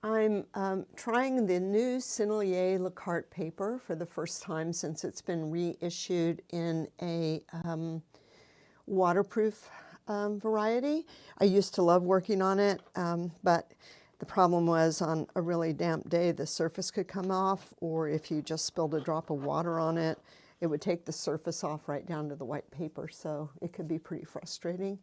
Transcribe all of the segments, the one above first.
I'm trying the new Sennilier LaCarte paper for the first time since it's been reissued in a waterproof variety. I used to love working on it, but the problem was on a really damp day the surface could come off, or if you just spilled a drop of water on it, it would take the surface off right down to the white paper, so it could be pretty frustrating.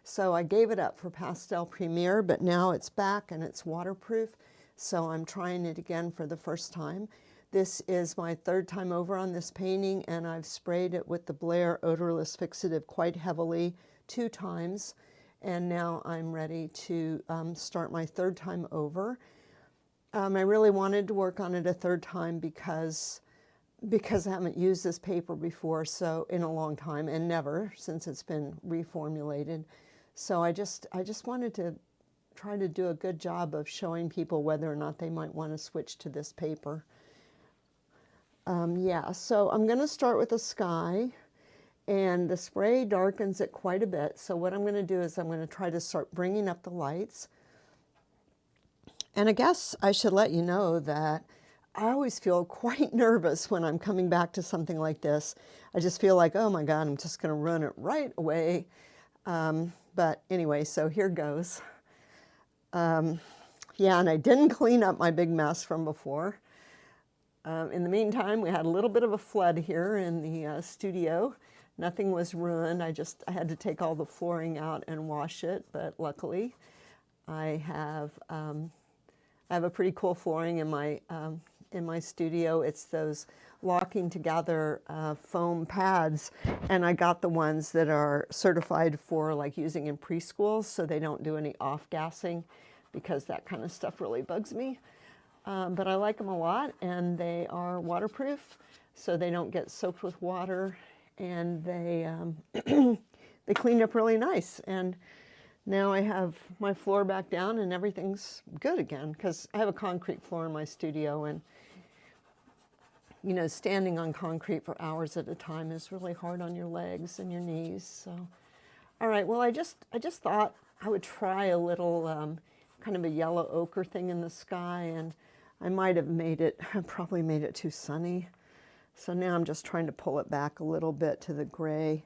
So I gave it up for Pastel Premier, but now it's back and it's waterproof, so I'm trying it again for the first time. This is my third time over on this painting, and I've sprayed it with the Blair odorless fixative quite heavily 2 times, and now I'm ready to start my third time over. I really wanted to work on it a third time because I haven't used this paper before, so in a long time, and never since it's been reformulated. So I just wanted to try to do a good job of showing people whether or not they might want to switch to this paper. Yeah, so I'm going to start with the sky, and the spray darkens it quite a bit. So what I'm going to do is I'm going to try to start bringing up the lights. And I guess I should let you know that I always feel quite nervous when I'm coming back to something like this. I just feel like, oh my God, I'm just going to ruin it right away. But anyway, so here goes. Yeah, and I didn't clean up my big mess from before. In the meantime, we had a little bit of a flood here in the studio. Nothing was ruined. I had to take all the flooring out and wash it, but luckily I have a pretty cool flooring in my studio. It's those locking together foam pads, and I got the ones that are certified for like using in preschools, so they don't do any off-gassing, because that kind of stuff really bugs me. But I like them a lot, and they are waterproof, so they don't get soaked with water, and they they clean up really nice. And now I have my floor back down and everything's good again, because I have a concrete floor in my studio, and you know, standing on concrete for hours at a time is really hard on your legs and your knees. So, all right, well, I just thought I would try a little kind of a yellow ochre thing in the sky, and I might have probably made it too sunny. So now I'm just trying to pull it back a little bit to the gray.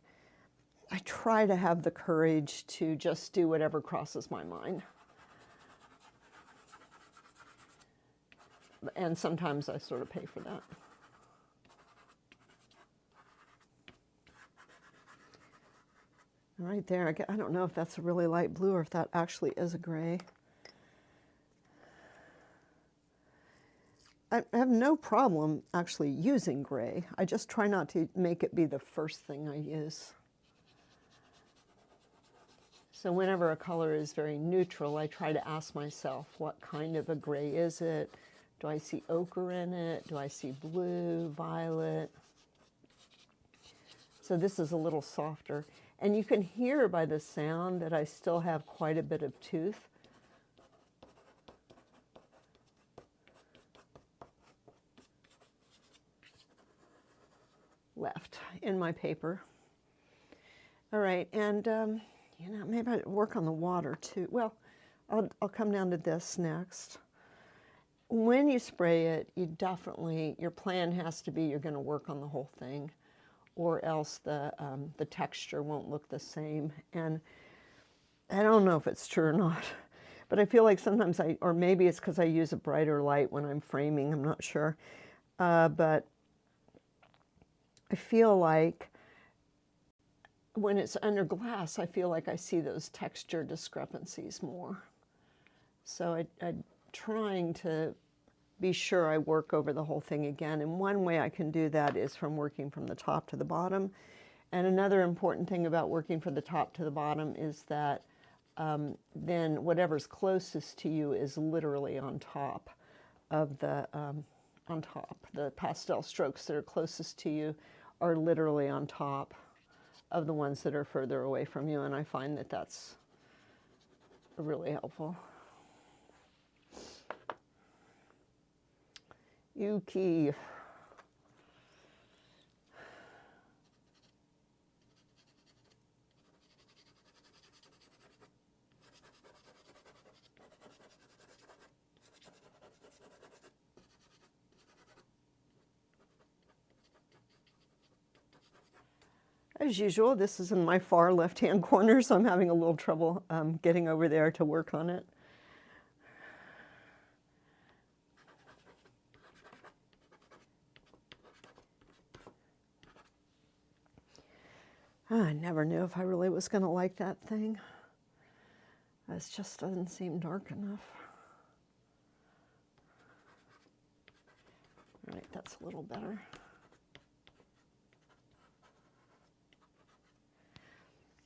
I try to have the courage to just do whatever crosses my mind. And sometimes I sort of pay for that. Right there, I don't know if that's a really light blue or if that actually is a gray. I have no problem actually using gray. I just try not to make it be the first thing I use. So whenever a color is very neutral, I try to ask myself, what kind of a gray is it? Do I see ochre in it? Do I see blue, violet? So this is a little softer. And you can hear by the sound that I still have quite a bit of tooth. Left in my paper. All right, and you know, maybe I'd work on the water too. Well, I'll come down to this next. When you spray it, your plan has to be you're going to work on the whole thing, or else the texture won't look the same. And I don't know if it's true or not, but I feel like sometimes or maybe it's because I use a brighter light when I'm framing, I'm not sure. But I feel like when it's under glass, I feel like I see those texture discrepancies more. So I'm trying to be sure I work over the whole thing again. And one way I can do that is from working from the top to the bottom. And another important thing about working from the top to the bottom is that then whatever's closest to you is literally on top of the The pastel strokes that are closest to you are literally on top of the ones that are further away from you, and I find that that's really helpful. Yuki. As usual, this is in my far left-hand corner, so I'm having a little trouble getting over there to work on it. I never knew if I really was going to like that thing. It just doesn't seem dark enough. All right, that's a little better.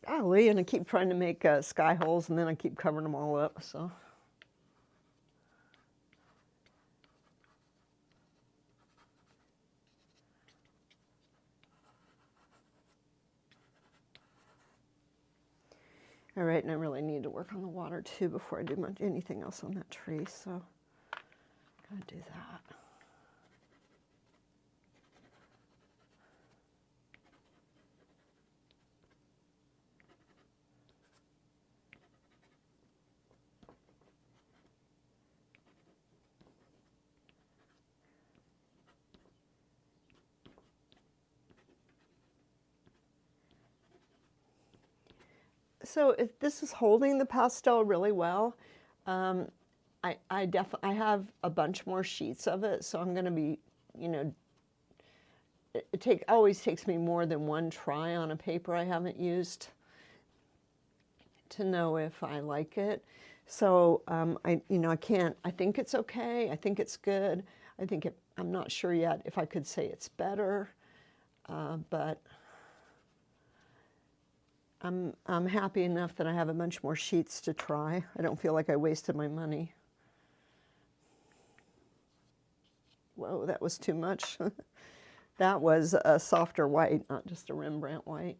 Golly, and I keep trying to make sky holes, and then I keep covering them all up, so. All right, and I really need to work on the water too before I do anything else on that tree, so gotta do that. So if this is holding the pastel really well. I have a bunch more sheets of it, so I'm going to be, you know, it always takes me more than one try on a paper I haven't used to know if I like it. So I think it's okay. I think it's good. I'm not sure yet if I could say it's better, but I'm happy enough that I have a bunch more sheets to try. I don't feel like I wasted my money. Whoa, that was too much. That was a softer white, not just a Rembrandt white.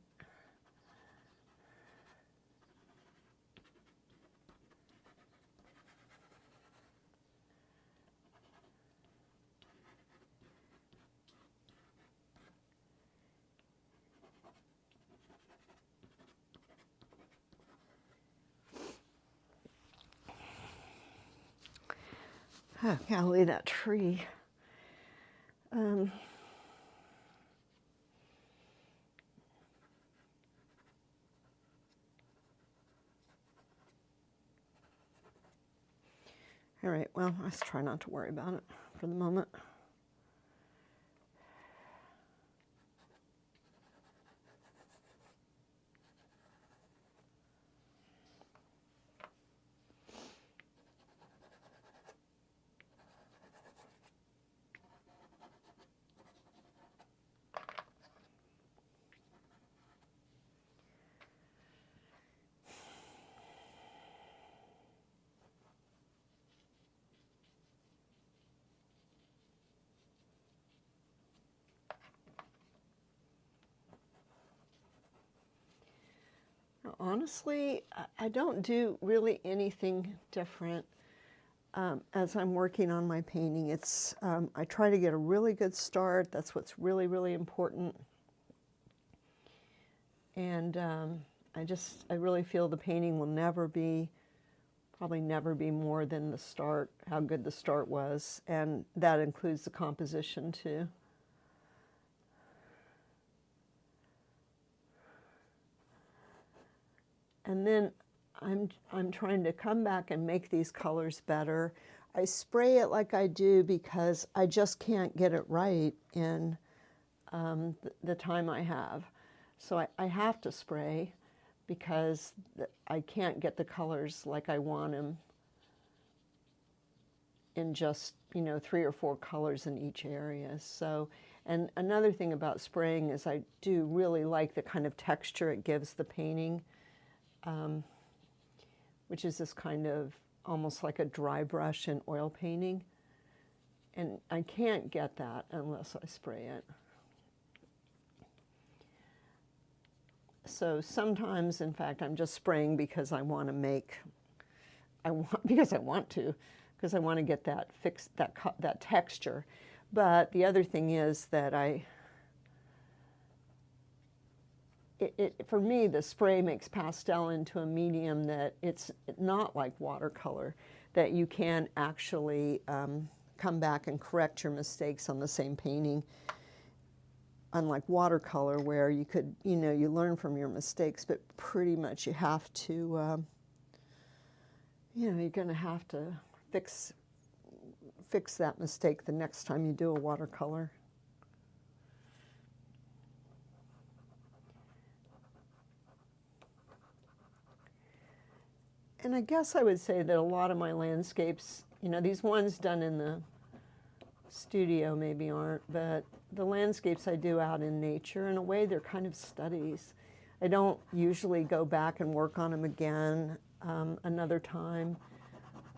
Oh, golly, that tree. All right, well, let's try not to worry about it for the moment. Honestly, I don't do really anything different as I'm working on my painting. I try to get a really good start. That's what's really, really important. And I really feel the painting will probably never be more than the start, how good the start was. And that includes the composition too. And then I'm trying to come back and make these colors better. I spray it like I do because I just can't get it right in the time I have. So I have to spray because I can't get the colors like I want them in just, 3 or 4 colors in each area. So, and another thing about spraying is I do really like the kind of texture it gives the painting. Which is this kind of almost like a dry brush in oil painting. And I can't get that unless I spray it. So sometimes, in fact, I'm just spraying because I want to because I want to get that texture. But the other thing is that for me, the spray makes pastel into a medium that it's not like watercolor, that you can actually come back and correct your mistakes on the same painting unlike watercolor where you could, you know, you learn from your mistakes, but pretty much you have to, you know, you're going to have to fix that mistake the next time you do a watercolor. And I guess I would say that a lot of my landscapes, you know, these ones done in the studio maybe aren't, but the landscapes I do out in nature, in a way, they're kind of studies. I don't usually go back and work on them again another time.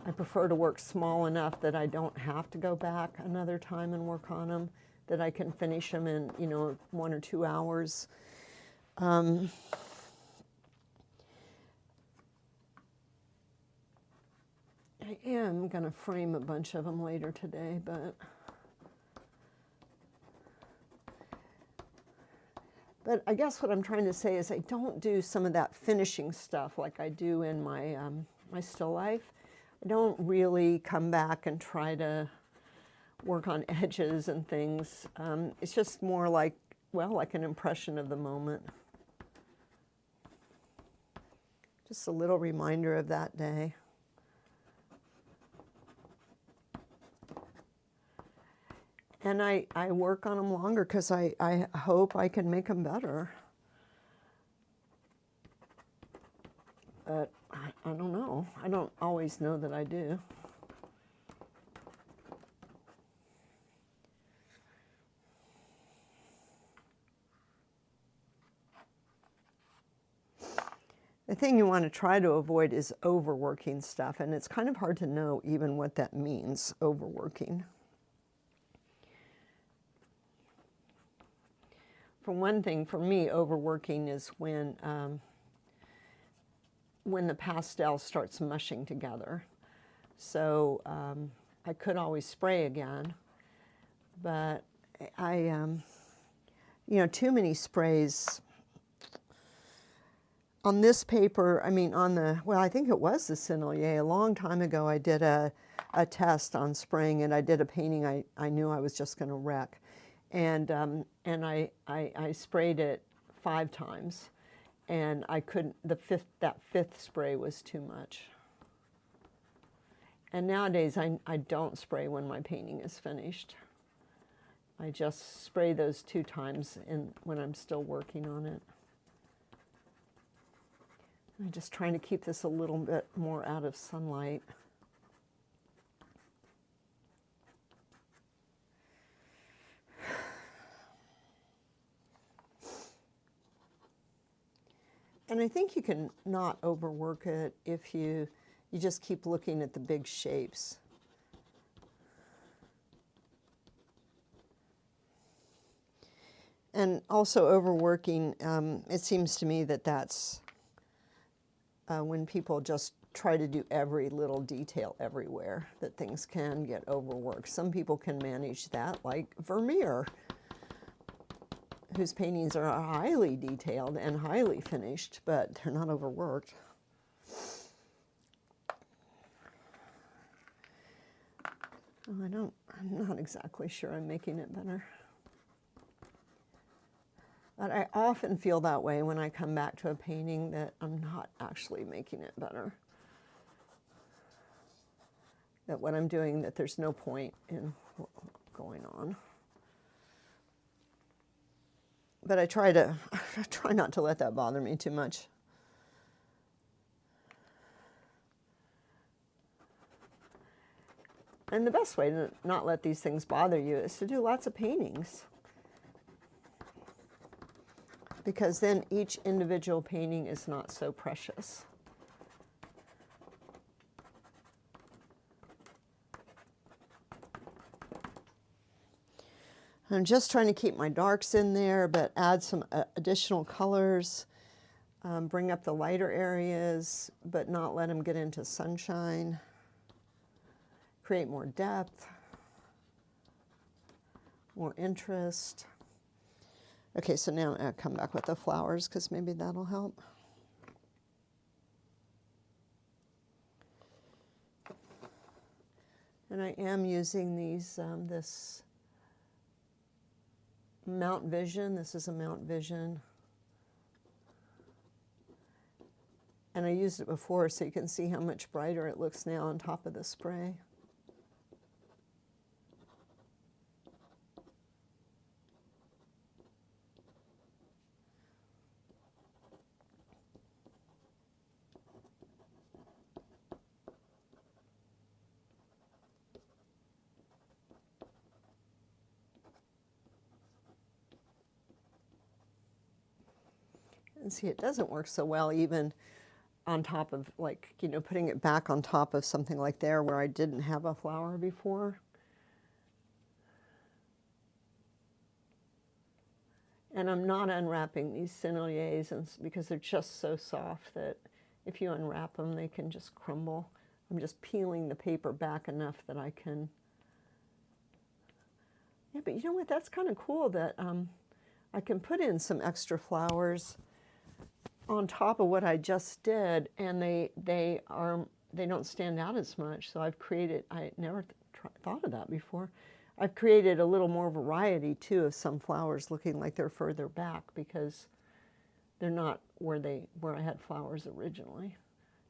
I prefer to work small enough that I don't have to go back another time and work on them, that I can finish them in, you know, 1 or 2 hours. I am going to frame a bunch of them later today, but I guess what I'm trying to say is I don't do some of that finishing stuff like I do in my, my still life. I don't really come back and try to work on edges and things. It's just more like, well, like an impression of the moment. Just a little reminder of that day. And I work on them longer because I hope I can make them better. But I don't know. I don't always know that I do. The thing you want to try to avoid is overworking stuff, and it's kind of hard to know even what that means, overworking. For one thing, for me, overworking is when the pastel starts mushing together. So I could always spray again, but you know, too many sprays. On this paper, I mean, on the, well, I think it was the Sennilier. A long time ago, I did a test on spraying it. I did a painting I knew I was just going to wreck. And I sprayed it 5 times. And I couldn't, that fifth spray was too much. And nowadays, I don't spray when my painting is finished. I just spray those 2 times when I'm still working on it. I'm just trying to keep this a little bit more out of sunlight. And I think you can not overwork it if you just keep looking at the big shapes. And also overworking, it seems to me that that's when people just try to do every little detail everywhere, that things can get overworked. Some people can manage that, like Vermeer, whose paintings are highly detailed and highly finished, but they're not overworked. Oh, I'm not exactly sure I'm making it better. But I often feel that way when I come back to a painting, that I'm not actually making it better. That what I'm doing, that there's no point in going on. But I try not to let that bother me too much. And the best way to not let these things bother you is to do lots of paintings. Because then each individual painting is not so precious. I'm just trying to keep my darks in there, but add some additional colors, bring up the lighter areas, but not let them get into sunshine, create more depth, more interest. Okay, so now I'll come back with the flowers because maybe that'll help. And I am using these, Mount Vision. This is a Mount Vision. And I used it before, so you can see how much brighter it looks now on top of the spray. And see, it doesn't work so well even on top of, like, you know, putting it back on top of something like there where I didn't have a flower before. And I'm not unwrapping these Senniliers because they're just so soft that if you unwrap them, they can just crumble. I'm just peeling the paper back enough that I can. Yeah, but you know what? That's kind of cool that I can put in some extra flowers on top of what I just did, and they don't stand out as much. So I've created. I never thought of that before. I've created a little more variety too of some flowers looking like they're further back because they're not where I had flowers originally.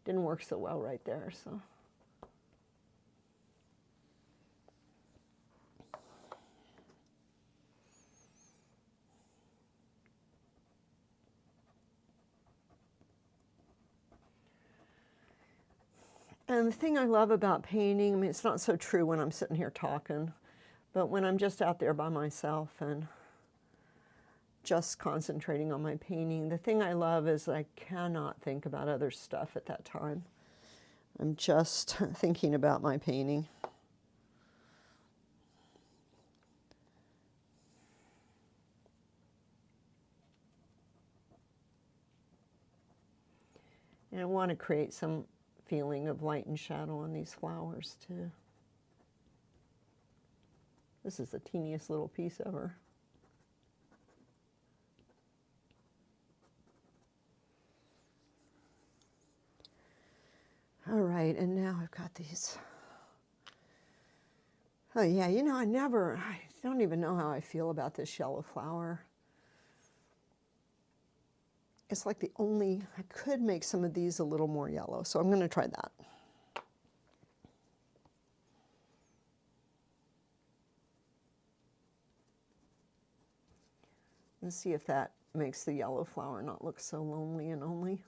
Didn't work so well right there, so. And the thing I love about painting, I mean, it's not so true when I'm sitting here talking, but when I'm just out there by myself and just concentrating on my painting, the thing I love is I cannot think about other stuff at that time. I'm just thinking about my painting. And I want to create some feeling of light and shadow on these flowers too. This is the teeniest little piece ever. All right, and now I've got these. Oh yeah, you know, I don't even know how I feel about this yellow flower. It's like I could make some of these a little more yellow, so I'm going to try that. And see if that makes the yellow flower not look so lonely and only.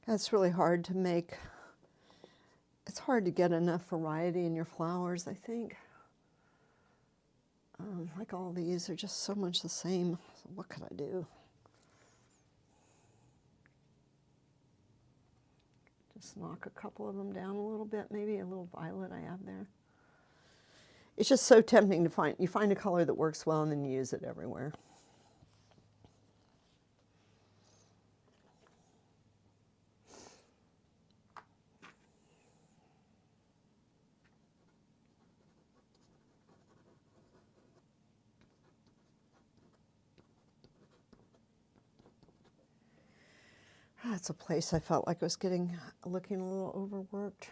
That's really hard to make. It's hard to get enough variety in your flowers, I think. Like all these are just so much the same. So what could I do? Just knock a couple of them down a little bit, maybe a little violet I have there. It's just so tempting to find. You find a color that works well and then you use it everywhere. That's a place I felt like I was looking a little overworked.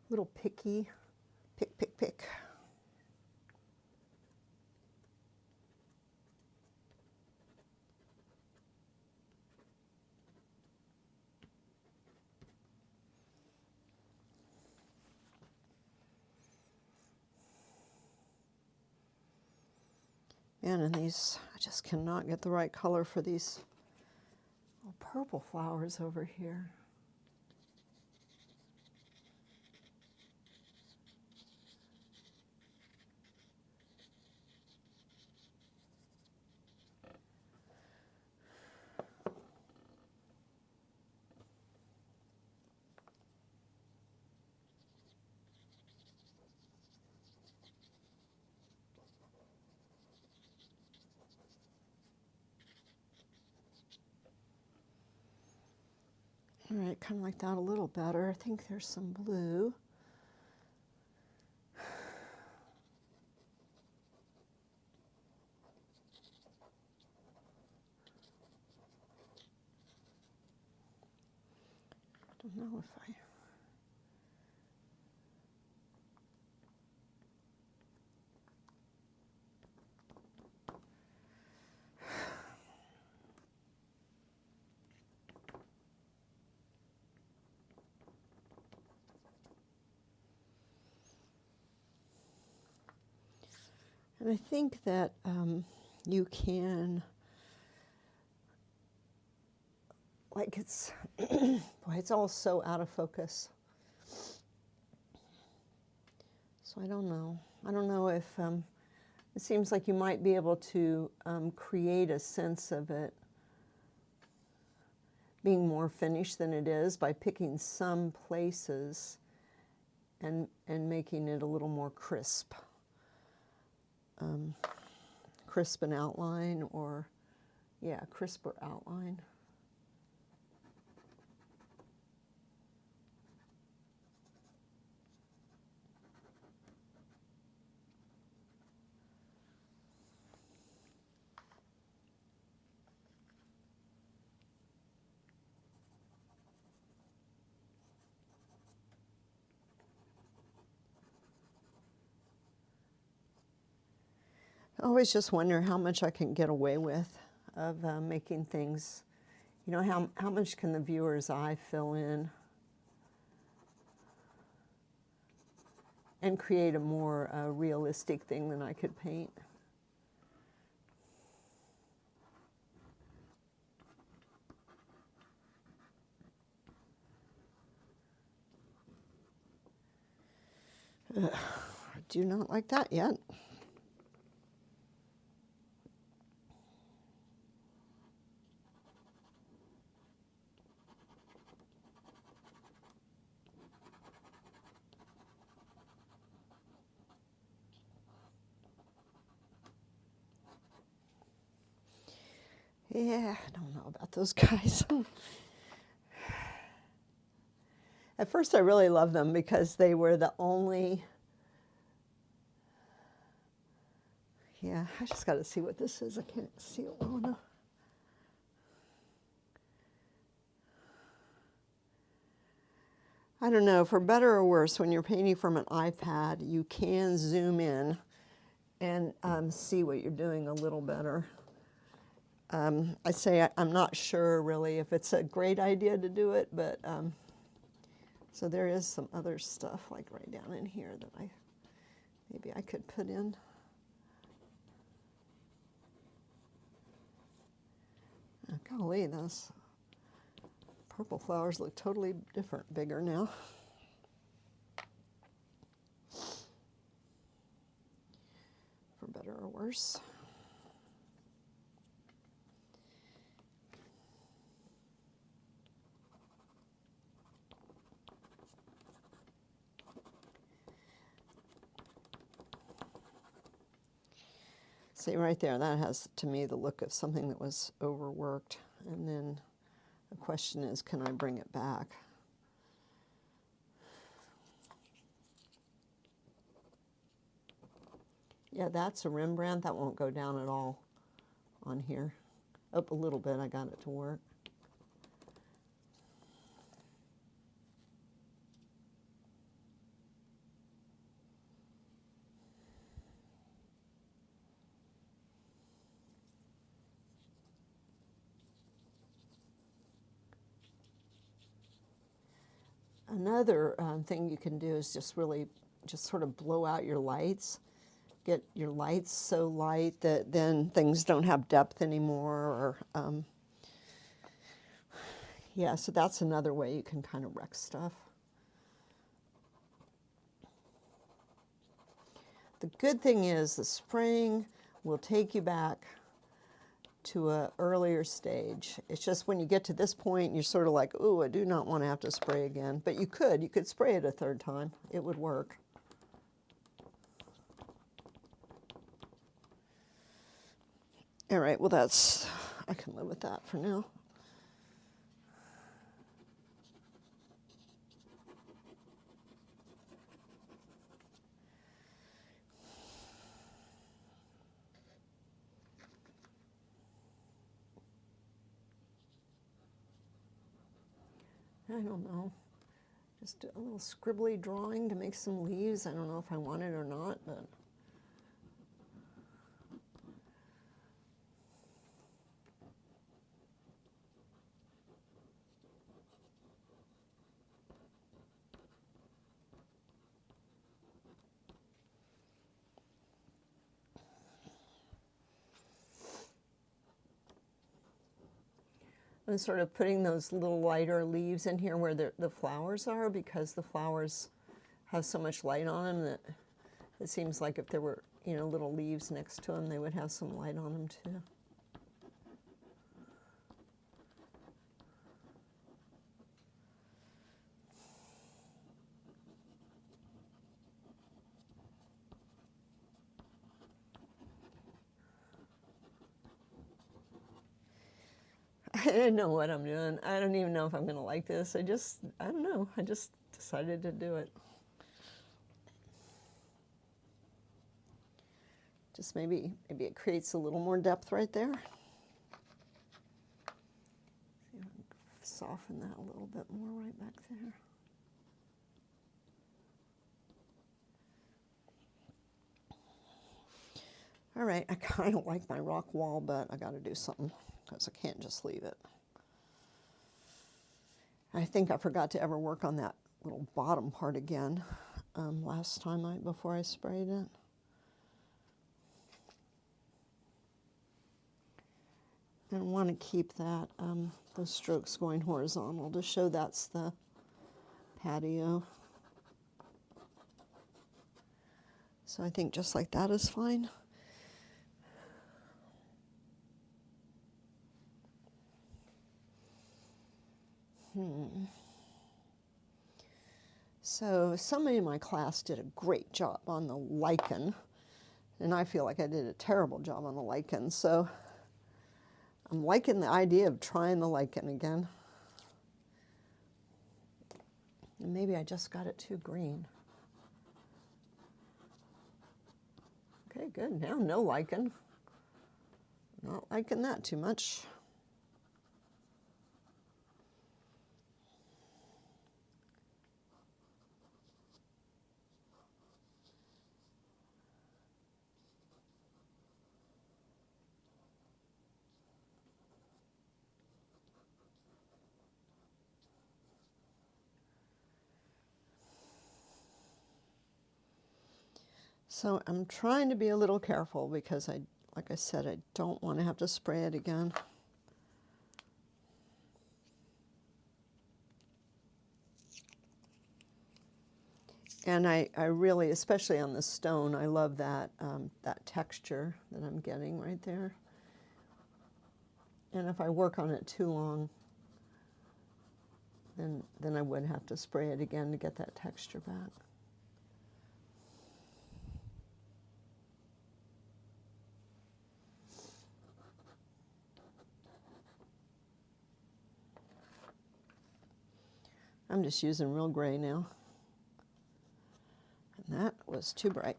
A little picky. Pick. And these, I just cannot get the right color for these little purple flowers over here. All right, kind of like that a little better. I think there's some blue. I don't know if I... And I think that you can, like it's, boy, it's all so out of focus. So I don't know. I don't know if, it seems like you might be able to create a sense of it being more finished than it is by picking some places and making it a little more crisp. Crisp in outline, or yeah, crisper outline. I always just wonder how much I can get away with of making things, you know, how much can the viewer's eye fill in and create a more realistic thing than I could paint. I do not like that yet. Yeah, I don't know about those guys. At first I really loved them because they were the only, yeah, I just got to see what this is. I can't see it well enough. I don't know, for better or worse, when you're painting from an iPad, you can zoom in and see what you're doing a little better. I say I'm not sure really if it's a great idea to do it, but so there is some other stuff like right down in here that maybe I could put in. Oh, golly, those purple flowers look totally different, bigger now. For better or worse. See right there, that has to me the look of something that was overworked. And then the question is, can I bring it back? Yeah, that's a Rembrandt. That won't go down at all on here. Up a little bit, I got it to work. Another thing you can do is just really just sort of blow out your lights get your lights so light that then things don't have depth anymore. Or yeah, so that's another way you can kind of wreck stuff. The good thing is the spraying will take you back to an earlier stage. It's just when you get to this point, you're sort of like, ooh, I do not want to have to spray again. But you could spray it a third time. It would work. All right, well I can live with that for now. I don't know. Just a little scribbly drawing to make some leaves. I don't know if I want it or not, but I'm sort of putting those little lighter leaves in here where the flowers are, because the flowers have so much light on them that it seems like if there were, you know, little leaves next to them, they would have some light on them too. I didn't know what I'm doing. I don't even know if I'm going to like this. I don't know. I just decided to do it. Just maybe it creates a little more depth right there. See if I can soften that a little bit more right back there. All right, I kind of like my rock wall, but I got to do something because I can't just leave it. I think I forgot to ever work on that little bottom part again last time before I sprayed it. I want to keep that those strokes going horizontal to show that's the patio. So I think just like that is fine. So somebody in my class did a great job on the lichen, and I feel like I did a terrible job on the lichen. So I'm liking the idea of trying the lichen again. And maybe I just got it too green. Okay, good. Now no lichen. Not liking that too much. So I'm trying to be a little careful because like I said, I don't want to have to spray it again. And I really, especially on the stone, I love that, that texture that I'm getting right there. And if I work on it too long, then I would have to spray it again to get that texture back. I'm just using real gray now. And that was too bright.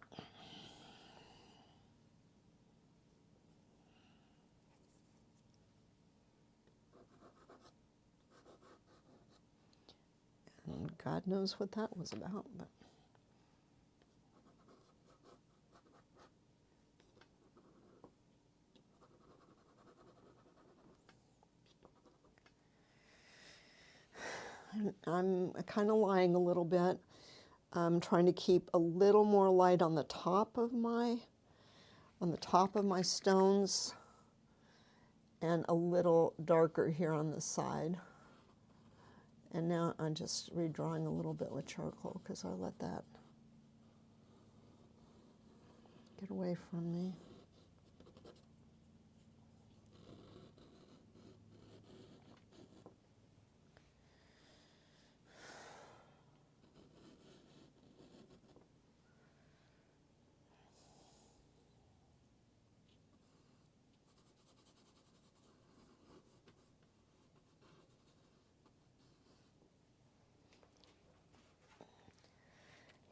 And God knows what that was about, but I'm kind of lying a little bit. I'm trying to keep a little more light on the top of my on the top of my stones and a little darker here on the side. And now I'm just redrawing a little bit with charcoal because I let that get away from me.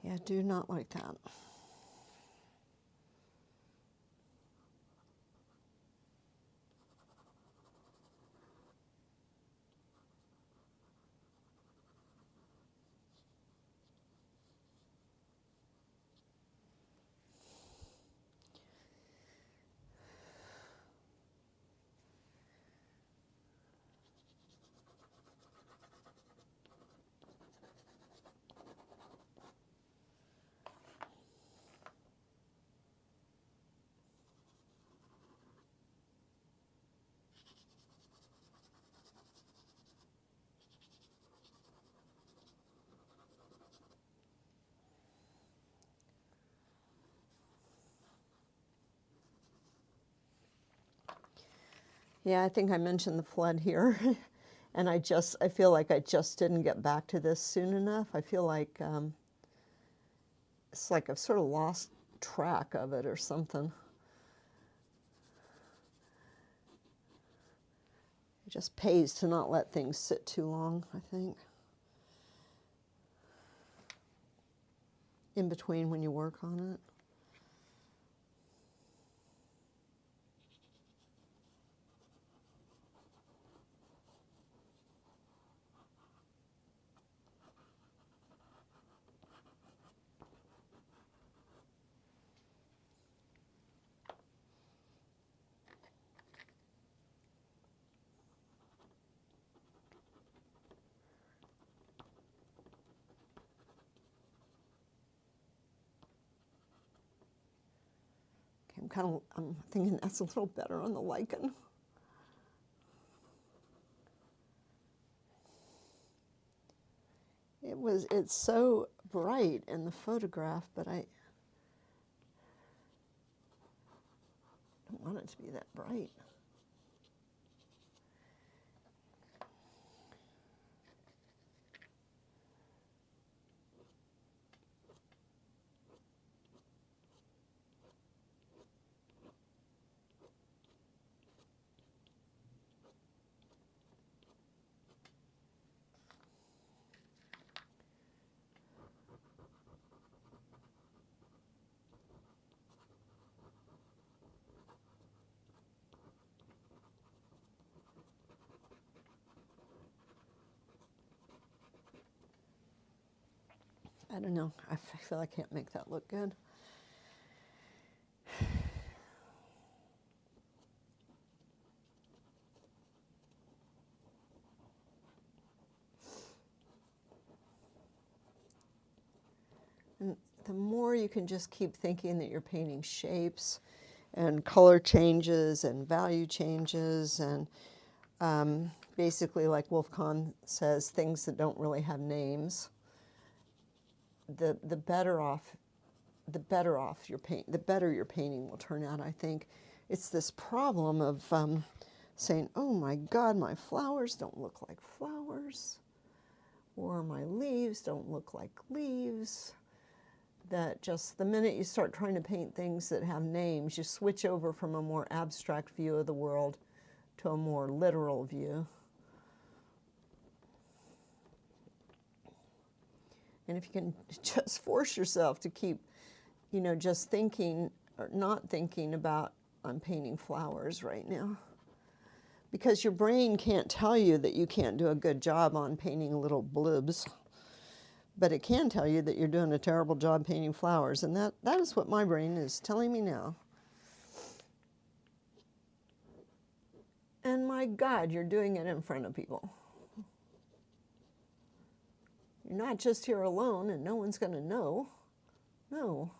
Yeah, I do not like that. Yeah, I think I mentioned the flood here. And I feel like I just didn't get back to this soon enough. I feel like it's like I've sort of lost track of it or something. It just pays to not let things sit too long, I think. In between when you work on it. I'm thinking that's a little better on the lichen. It's so bright in the photograph, but I don't want it to be that bright. I don't know. I feel I can't make that look good. And the more you can just keep thinking that you're painting shapes and color changes and value changes and basically, like Wolf Kahn says, things that don't really have names, the better your painting will turn out, I think. It's this problem of saying, oh my God, my flowers don't look like flowers, or my leaves don't look like leaves. That just the minute you start trying to paint things that have names, you switch over from a more abstract view of the world to a more literal view. And if you can just force yourself to keep, just thinking or not thinking about, I'm painting flowers right now. Because your brain can't tell you that you can't do a good job on painting little blibs. But it can tell you that you're doing a terrible job painting flowers. And that is what my brain is telling me now. And my God, you're doing it in front of people. You're not just here alone and no one's going to know. No.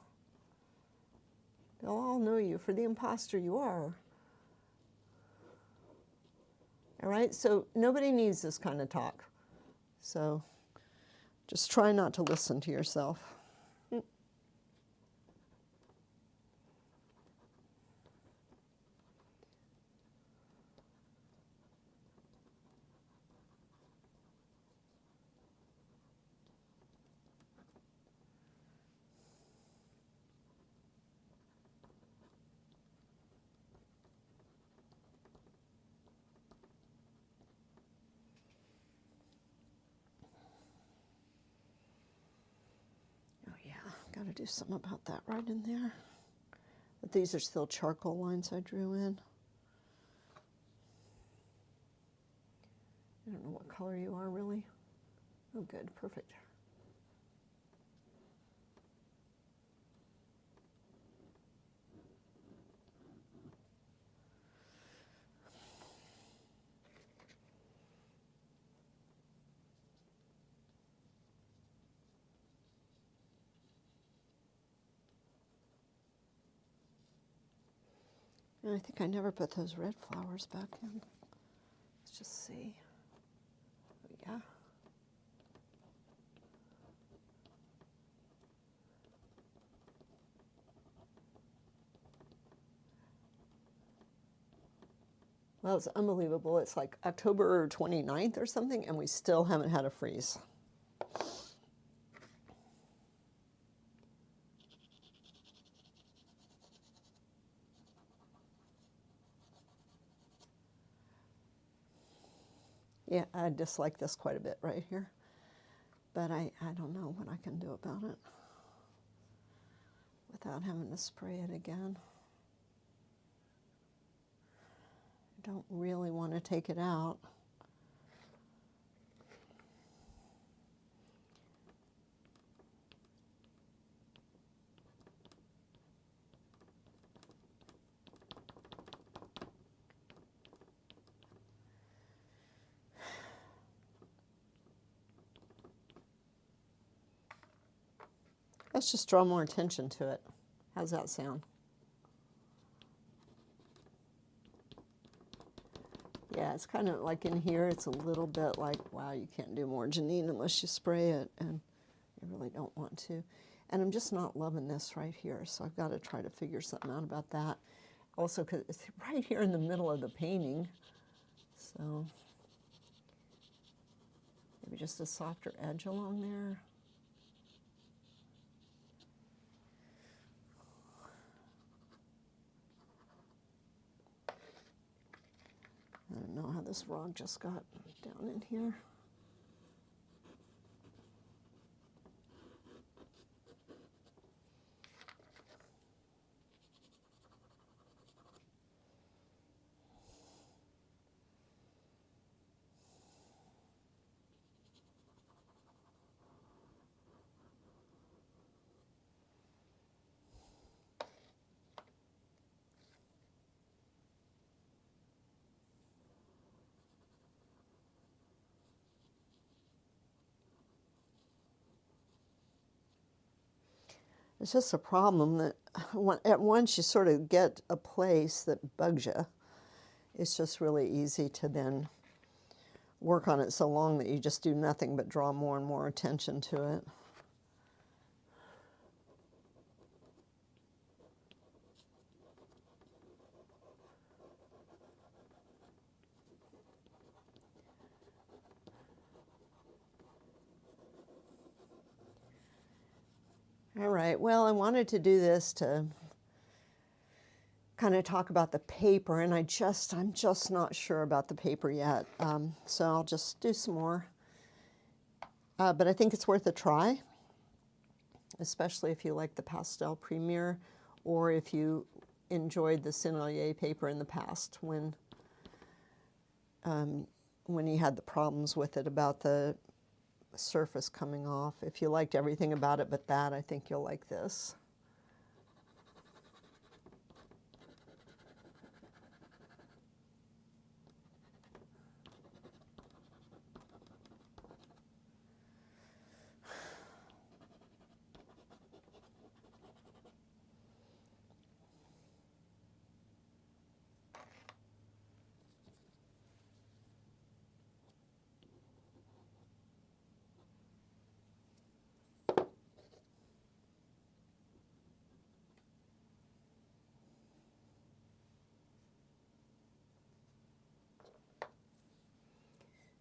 They'll all know you for the imposter you are. All right, so nobody needs this kind of talk. So just try not to listen to yourself. Got to do something about that right in there. But these are still charcoal lines I drew in. I don't know what color you are really. Oh, good, perfect. And I think I never put those red flowers back in. Let's just see. Oh, yeah. Well, it's unbelievable. It's like October 29th or something, and we still haven't had a freeze. Yeah, I dislike this quite a bit right here, but I don't know what I can do about it without having to spray it again. I don't really want to take it out. Let's just draw more attention to it. How's that sound? Yeah, it's kind of like in here, it's a little bit like, wow, you can't do more Jeneane unless you spray it, and you really don't want to. And I'm just not loving this right here, so I've got to try to figure something out about that. Also, because it's right here in the middle of the painting, so maybe just a softer edge along there. I don't know how this rug just got down in here. It's just a problem that at once you sort of get a place that bugs you, it's just really easy to then work on it so long that you just do nothing but draw more and more attention to it. All right, well, I wanted to do this to kind of talk about the paper, and I'm just not sure about the paper yet. So I'll just do some more. But I think it's worth a try, especially if you like the pastel premier, or if you enjoyed the Sennilier paper in the past when you had the problems with it about the surface coming off. If you liked everything about it but that, I think you'll like this.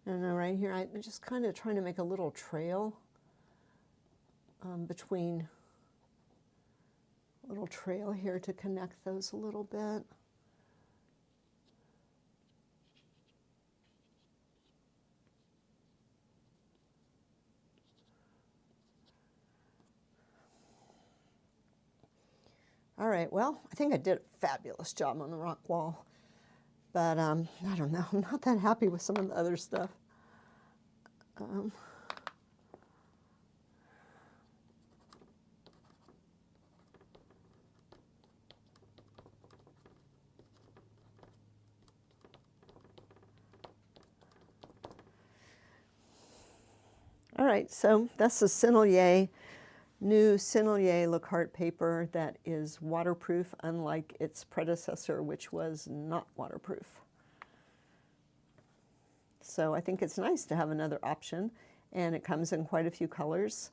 And then right here, I'm just kind of trying to make a little trail between, a little trail here to connect those a little bit. All right, well, I think I did a fabulous job on the rock wall, but I don't know, I'm not that happy with some of the other stuff. All right, so that's the Sennilier, new Sennilier LaCarte paper that is waterproof, unlike its predecessor, which was not waterproof. So I think it's nice to have another option, and it comes in quite a few colors.